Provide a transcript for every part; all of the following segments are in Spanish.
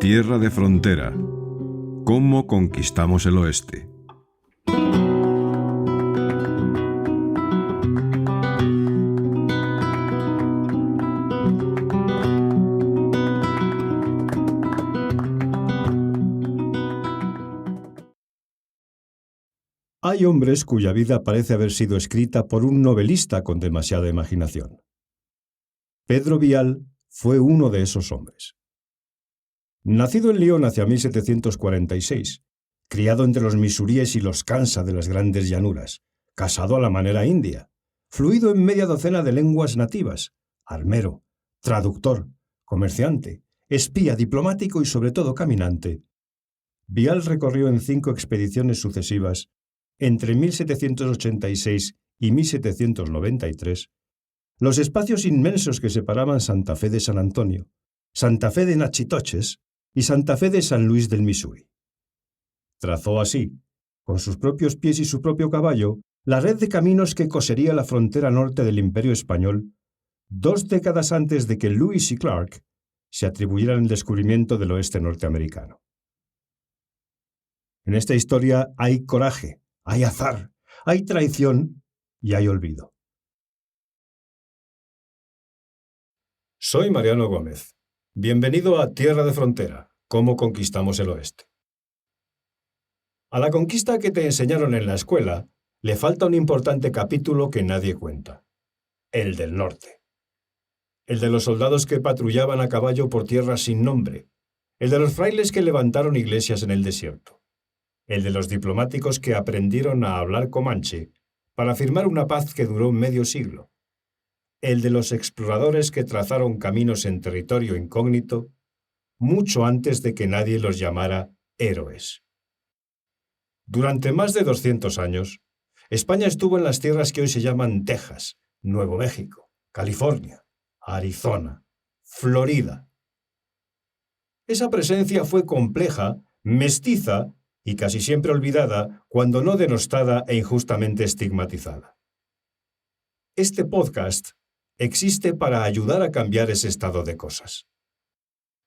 Tierra de frontera. ¿Cómo conquistamos el oeste? Hay hombres cuya vida parece haber sido escrita por un novelista con demasiada imaginación. Pedro Vial fue uno de esos hombres. Nacido en Lyon hacia 1746, criado entre los misuríes y los kansa de las grandes llanuras, casado a la manera india, fluido en media docena de lenguas nativas, armero, traductor, comerciante, espía, diplomático y sobre todo caminante, Vial recorrió en 5 expediciones sucesivas entre 1786 y 1793, los espacios inmensos que separaban Santa Fe de San Antonio, Santa Fe de Natchitoches y Santa Fe de San Luis del Missouri. Trazó así, con sus propios pies y su propio caballo, la red de caminos que cosería la frontera norte del Imperio Español 2 décadas antes de que Lewis y Clark se atribuyeran el descubrimiento del oeste norteamericano. En esta historia hay coraje, hay azar, hay traición y hay olvido. Soy Mariano Gómez. Bienvenido a Tierra de Frontera, ¿cómo conquistamos el oeste? A la conquista que te enseñaron en la escuela le falta un importante capítulo que nadie cuenta: el del norte. El de los soldados que patrullaban a caballo por tierras sin nombre, el de los frailes que levantaron iglesias en el desierto, el de los diplomáticos que aprendieron a hablar comanche para firmar una paz que duró medio siglo, el de los exploradores que trazaron caminos en territorio incógnito mucho antes de que nadie los llamara héroes. Durante más de 200 años, España estuvo en las tierras que hoy se llaman Texas, Nuevo México, California, Arizona, Florida. Esa presencia fue compleja, mestiza y casi siempre olvidada, cuando no denostada e injustamente estigmatizada. Este podcast existe para ayudar a cambiar ese estado de cosas.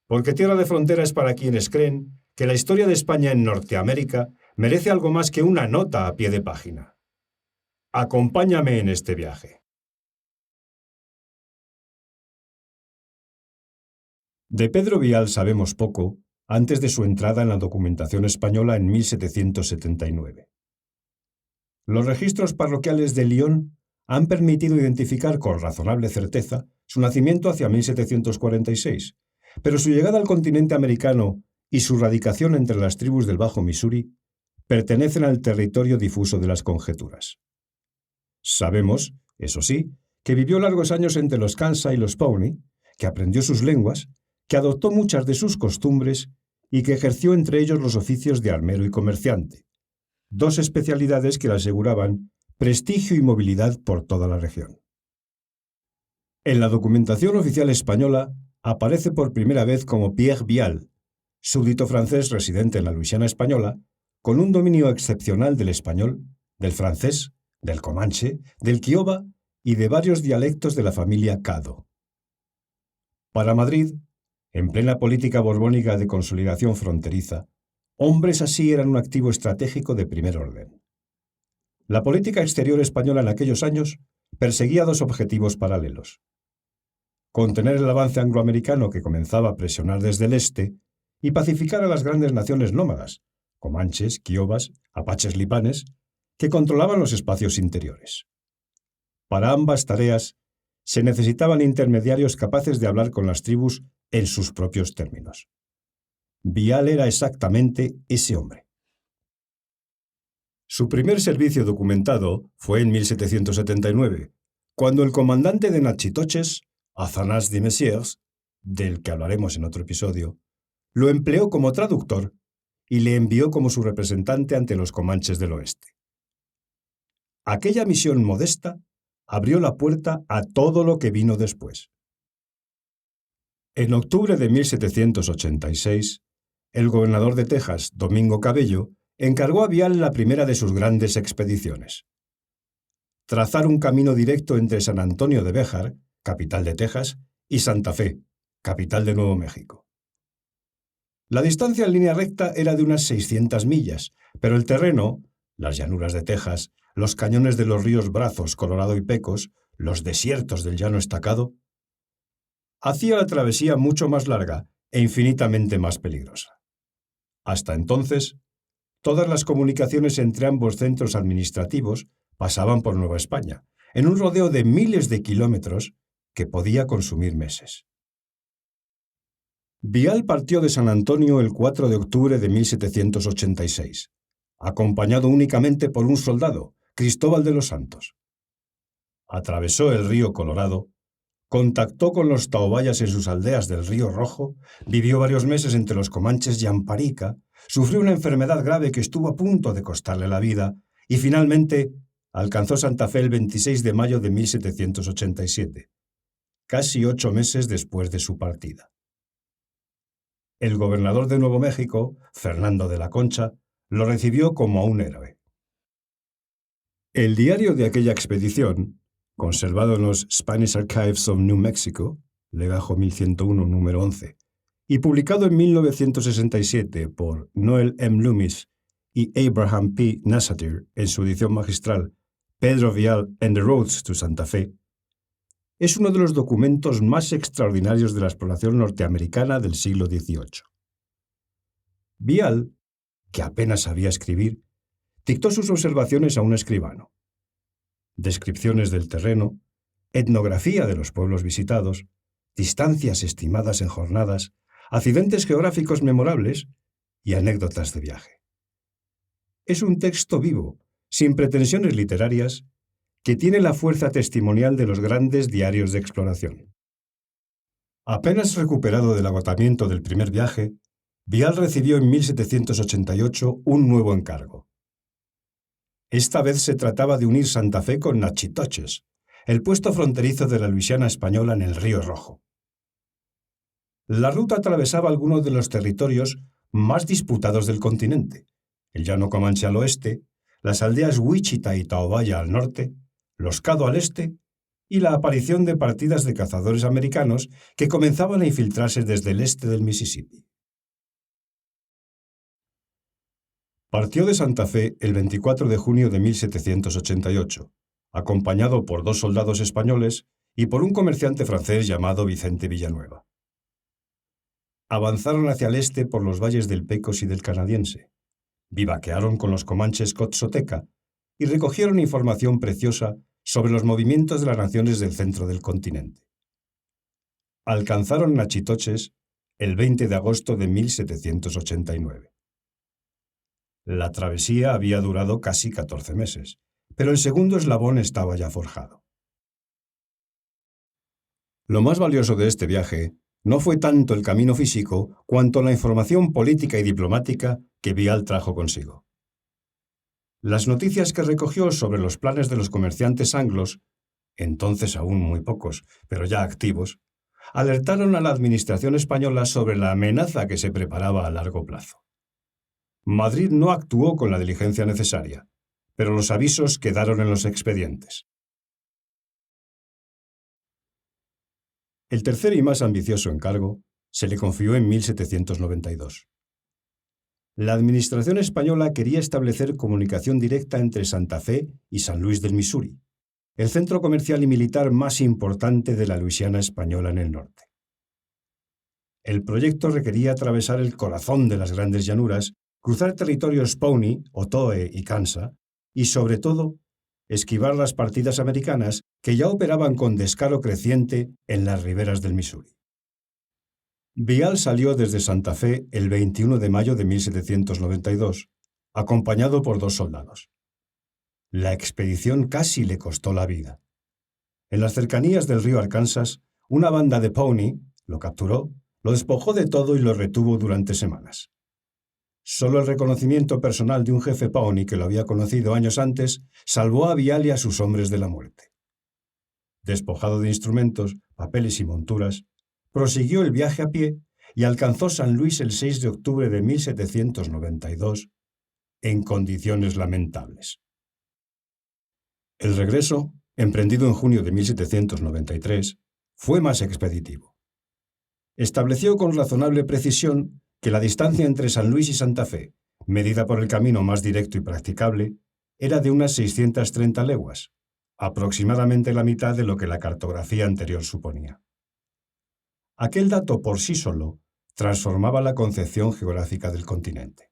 Porque Tierra de Frontera es para quienes creen que la historia de España en Norteamérica merece algo más que una nota a pie de página. Acompáñame en este viaje. De Pedro Vial sabemos poco antes de su entrada en la documentación española en 1779. Los registros parroquiales de Lyon han permitido identificar con razonable certeza su nacimiento hacia 1746, pero su llegada al continente americano y su radicación entre las tribus del Bajo Missouri pertenecen al territorio difuso de las conjeturas. Sabemos, eso sí, que vivió largos años entre los Kansa y los Pawnee, que aprendió sus lenguas, que adoptó muchas de sus costumbres y que ejerció entre ellos los oficios de armero y comerciante, 2 especialidades que le aseguraban prestigio y movilidad por toda la región. En la documentación oficial española aparece por primera vez como Pierre Vial, súbdito francés residente en la Luisiana española, con un dominio excepcional del español, del francés, del comanche, del kiowa y de varios dialectos de la familia Caddo. Para Madrid, en plena política borbónica de consolidación fronteriza, hombres así eran un activo estratégico de primer orden. La política exterior española en aquellos años perseguía 2 objetivos paralelos: contener el avance angloamericano que comenzaba a presionar desde el este y pacificar a las grandes naciones nómadas, comanches, kiowas, apaches lipanes, que controlaban los espacios interiores. Para ambas tareas se necesitaban intermediarios capaces de hablar con las tribus en sus propios términos. Vial era exactamente ese hombre. Su primer servicio documentado fue en 1779, cuando el comandante de Natchitoches, Athanase de Messières, del que hablaremos en otro episodio, lo empleó como traductor y le envió como su representante ante los comanches del oeste. Aquella misión modesta abrió la puerta a todo lo que vino después. En octubre de 1786, el gobernador de Texas, Domingo Cabello, encargó a Vial la primera de sus grandes expediciones: trazar un camino directo entre San Antonio de Béjar, capital de Texas, y Santa Fe, capital de Nuevo México. La distancia en línea recta era de unas 600 millas, pero el terreno, las llanuras de Texas, los cañones de los ríos Brazos, Colorado y Pecos, los desiertos del Llano Estacado, hacía la travesía mucho más larga e infinitamente más peligrosa. Hasta entonces, todas las comunicaciones entre ambos centros administrativos pasaban por Nueva España, en un rodeo de miles de kilómetros que podía consumir meses. Vial partió de San Antonio el 4 de octubre de 1786, acompañado únicamente por un soldado, Cristóbal de los Santos. Atravesó el río Colorado, contactó con los taobayas en sus aldeas del Río Rojo, vivió varios meses entre los comanches y Amparica, sufrió una enfermedad grave que estuvo a punto de costarle la vida y finalmente alcanzó Santa Fe el 26 de mayo de 1787, casi 8 meses después de su partida. El gobernador de Nuevo México, Fernando de la Concha, lo recibió como a un héroe. El diario de aquella expedición, conservado en los Spanish Archives of New Mexico, legajo 1101, número 11, y publicado en 1967 por Noel M. Loomis y Abraham P. Nassatir en su edición magistral Pedro Vial and the Roads to Santa Fe, es uno de los documentos más extraordinarios de la exploración norteamericana del siglo XVIII. Vial, que apenas sabía escribir, dictó sus observaciones a un escribano. Descripciones del terreno, etnografía de los pueblos visitados, distancias estimadas en jornadas, accidentes geográficos memorables y anécdotas de viaje. Es un texto vivo, sin pretensiones literarias, que tiene la fuerza testimonial de los grandes diarios de exploración. Apenas recuperado del agotamiento del primer viaje, Vial recibió en 1788 un nuevo encargo. Esta vez se trataba de unir Santa Fe con Natchitoches, el puesto fronterizo de la Luisiana española en el Río Rojo. La ruta atravesaba algunos de los territorios más disputados del continente, el Llano Comanche al oeste, las aldeas Wichita y Taobaya al norte, Los Cado al este y la aparición de partidas de cazadores americanos que comenzaban a infiltrarse desde el este del Mississippi. Partió de Santa Fe el 24 de junio de 1788, acompañado por 2 soldados españoles y por un comerciante francés llamado Vicente Villanueva. Avanzaron hacia el este por los valles del Pecos y del Canadiense, vivaquearon con los comanches Cotzoteca y recogieron información preciosa sobre los movimientos de las naciones del centro del continente. Alcanzaron Natchitoches el 20 de agosto de 1789. La travesía había durado casi 14 meses, pero el segundo eslabón estaba ya forjado. Lo más valioso de este viaje no fue tanto el camino físico cuanto la información política y diplomática que Vial trajo consigo. Las noticias que recogió sobre los planes de los comerciantes anglos, entonces aún muy pocos, pero ya activos, alertaron a la administración española sobre la amenaza que se preparaba a largo plazo. Madrid no actuó con la diligencia necesaria, pero los avisos quedaron en los expedientes. El tercer y más ambicioso encargo se le confió en 1792. La administración española quería establecer comunicación directa entre Santa Fe y San Luis del Misuri, el centro comercial y militar más importante de la Luisiana española en el norte. El proyecto requería atravesar el corazón de las grandes llanuras, cruzar territorios Pawnee, Otoe y Kansa, y sobre todo, esquivar las partidas americanas que ya operaban con descaro creciente en las riberas del Misuri. Vial salió desde Santa Fe el 21 de mayo de 1792, acompañado por 2 soldados. La expedición casi le costó la vida. En las cercanías del río Arkansas, una banda de Pawnee lo capturó, lo despojó de todo y lo retuvo durante semanas. Solo el reconocimiento personal de un jefe Pawnee que lo había conocido años antes salvó a Vial y a sus hombres de la muerte. Despojado de instrumentos, papeles y monturas, prosiguió el viaje a pie y alcanzó San Luis el 6 de octubre de 1792 en condiciones lamentables. El regreso, emprendido en junio de 1793, fue más expeditivo. Estableció con razonable precisión que la distancia entre San Luis y Santa Fe, medida por el camino más directo y practicable, era de unas 630 leguas, aproximadamente la mitad de lo que la cartografía anterior suponía. Aquel dato por sí solo transformaba la concepción geográfica del continente.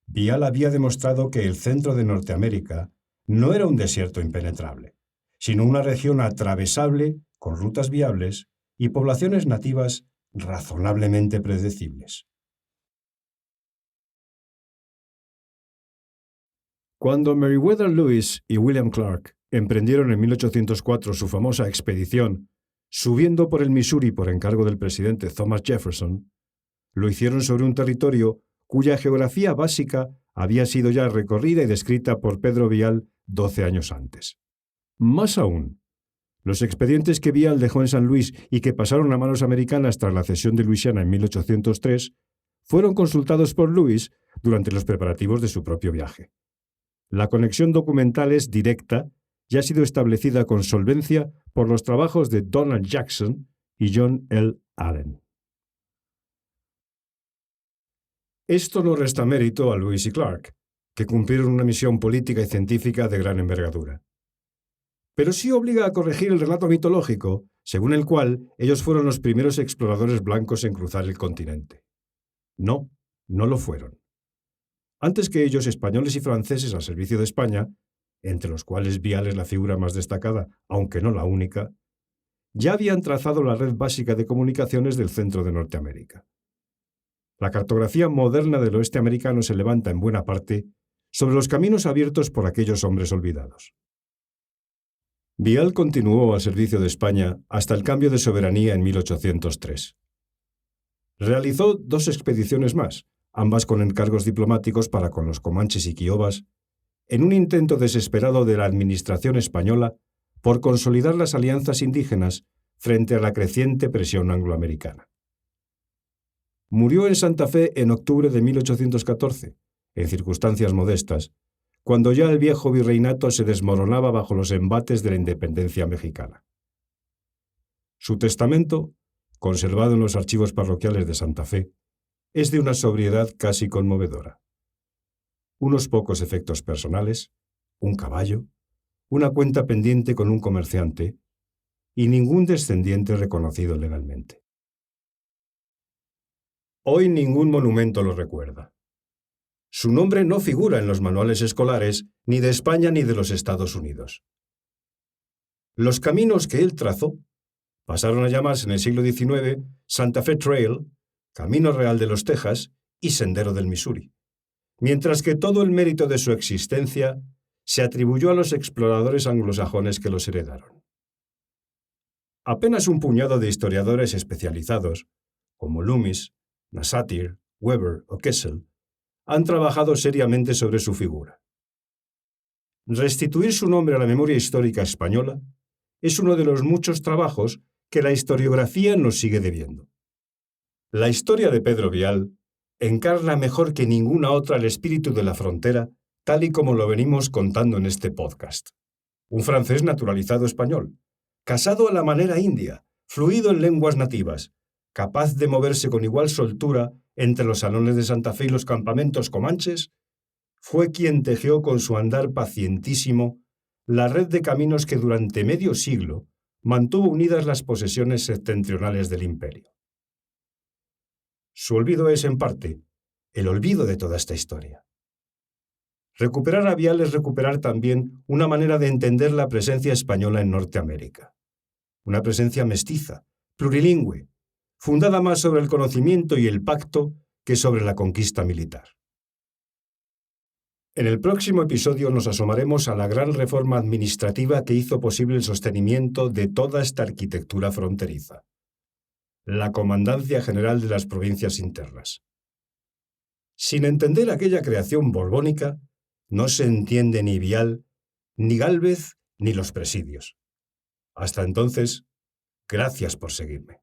Vial había demostrado que el centro de Norteamérica no era un desierto impenetrable, sino una región atravesable con rutas viables y poblaciones nativas razonablemente predecibles. Cuando Meriwether Lewis y William Clark emprendieron en 1804 su famosa expedición, subiendo por el Missouri por encargo del presidente Thomas Jefferson, lo hicieron sobre un territorio cuya geografía básica había sido ya recorrida y descrita por Pedro Vial 12 años antes. Más aún, los expedientes que Vial dejó en San Luis y que pasaron a manos americanas tras la cesión de Luisiana en 1803 fueron consultados por Lewis durante los preparativos de su propio viaje. La conexión documental es directa y ha sido establecida con solvencia por los trabajos de Donald Jackson y John L. Allen. Esto no resta mérito a Lewis y Clark, que cumplieron una misión política y científica de gran envergadura. Pero sí obliga a corregir el relato mitológico, según el cual ellos fueron los primeros exploradores blancos en cruzar el continente. No, no lo fueron. Antes que ellos, españoles y franceses al servicio de España, entre los cuales Vial es la figura más destacada, aunque no la única, ya habían trazado la red básica de comunicaciones del centro de Norteamérica. La cartografía moderna del oeste americano se levanta en buena parte sobre los caminos abiertos por aquellos hombres olvidados. Vial continuó al servicio de España hasta el cambio de soberanía en 1803. Realizó 2 expediciones más, ambas con encargos diplomáticos para con los comanches y quiobas, en un intento desesperado de la administración española por consolidar las alianzas indígenas frente a la creciente presión angloamericana. Murió en Santa Fe en octubre de 1814, en circunstancias modestas, cuando ya el viejo virreinato se desmoronaba bajo los embates de la independencia mexicana. Su testamento, conservado en los archivos parroquiales de Santa Fe, es de una sobriedad casi conmovedora. Unos pocos efectos personales, un caballo, una cuenta pendiente con un comerciante y ningún descendiente reconocido legalmente. Hoy ningún monumento lo recuerda. Su nombre no figura en los manuales escolares ni de España ni de los Estados Unidos. Los caminos que él trazó pasaron a llamarse en el siglo XIX Santa Fe Trail, Camino Real de los Texas y Sendero del Missouri, mientras que todo el mérito de su existencia se atribuyó a los exploradores anglosajones que los heredaron. Apenas un puñado de historiadores especializados, como Loomis, Nasatir, Weber o Kessel, han trabajado seriamente sobre su figura. Restituir su nombre a la memoria histórica española es uno de los muchos trabajos que la historiografía nos sigue debiendo. La historia de Pedro Vial encarna mejor que ninguna otra el espíritu de la frontera, tal y como lo venimos contando en este podcast. Un francés naturalizado español, casado a la manera india, fluido en lenguas nativas, capaz de moverse con igual soltura entre los salones de Santa Fe y los campamentos comanches, fue quien tejió con su andar pacientísimo la red de caminos que durante medio siglo mantuvo unidas las posesiones septentrionales del imperio. Su olvido es, en parte, el olvido de toda esta historia. Recuperar a Vial es recuperar también una manera de entender la presencia española en Norteamérica. Una presencia mestiza, plurilingüe, fundada más sobre el conocimiento y el pacto que sobre la conquista militar. En el próximo episodio nos asomaremos a la gran reforma administrativa que hizo posible el sostenimiento de toda esta arquitectura fronteriza: la Comandancia General de las Provincias Internas. Sin entender aquella creación borbónica, no se entiende ni Vial, ni Gálvez, ni los presidios. Hasta entonces, gracias por seguirme.